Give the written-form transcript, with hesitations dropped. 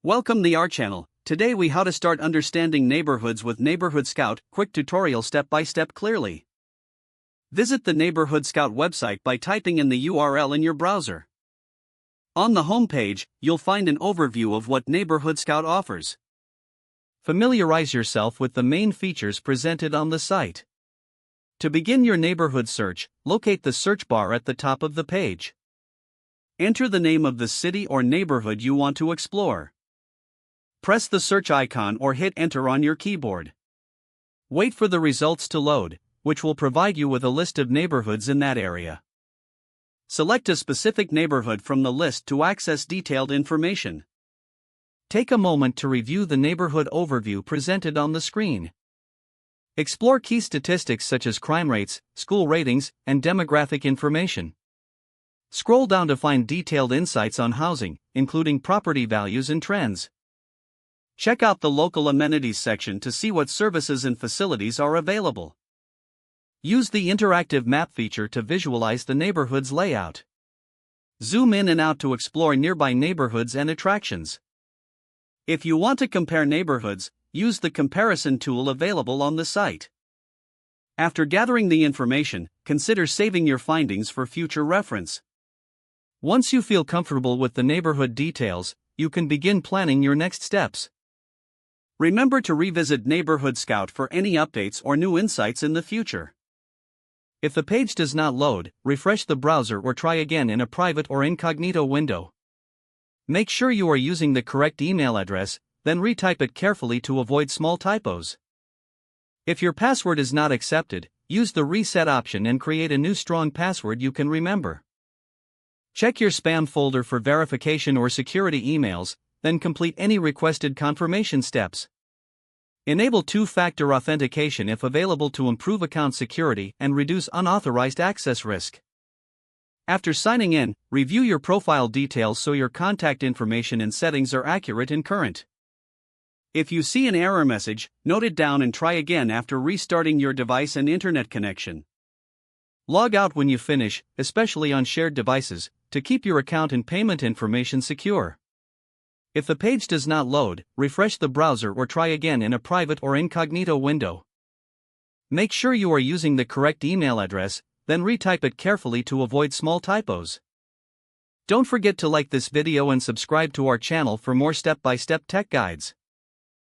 Welcome to our channel. Today we how to start understanding neighborhoods with NeighborhoodScout, quick tutorial step by step clearly. Visit the NeighborhoodScout website by typing in the URL in your browser. On the home page, you'll find an overview of what NeighborhoodScout offers. Familiarize yourself with the main features presented on the site. To begin your neighborhood search, locate the search bar at the top of the page. Enter the name of the city or neighborhood you want to explore. Press the search icon or hit enter on your keyboard. Wait for the results to load, which will provide you with a list of neighborhoods in that area. Select a specific neighborhood from the list to access detailed information. Take a moment to review the neighborhood overview presented on the screen. Explore key statistics such as crime rates, school ratings, and demographic information. Scroll down to find detailed insights on housing, including property values and trends. Check out the local amenities section to see what services and facilities are available. Use the interactive map feature to visualize the neighborhood's layout. Zoom in and out to explore nearby neighborhoods and attractions. If you want to compare neighborhoods, use the comparison tool available on the site. After gathering the information, consider saving your findings for future reference. Once you feel comfortable with the neighborhood details, you can begin planning your next steps. Remember to revisit NeighborhoodScout for any updates or new insights in the future. If the page does not load, refresh the browser or try again in a private or incognito window. Make sure you are using the correct email address, then retype it carefully to avoid small typos. If your password is not accepted, use the reset option and create a new strong password you can remember. Check your spam folder for verification or security emails, then complete any requested confirmation steps. Enable two-factor authentication if available to improve account security and reduce unauthorized access risk. After signing in, review your profile details so your contact information and settings are accurate and current. If you see an error message, note it down and try again after restarting your device and internet connection. Log out when you finish, especially on shared devices, to keep your account and payment information secure. If the page does not load, refresh the browser or try again in a private or incognito window. Make sure you are using the correct email address, then retype it carefully to avoid small typos. Don't forget to like this video and subscribe to our channel for more step-by-step tech guides.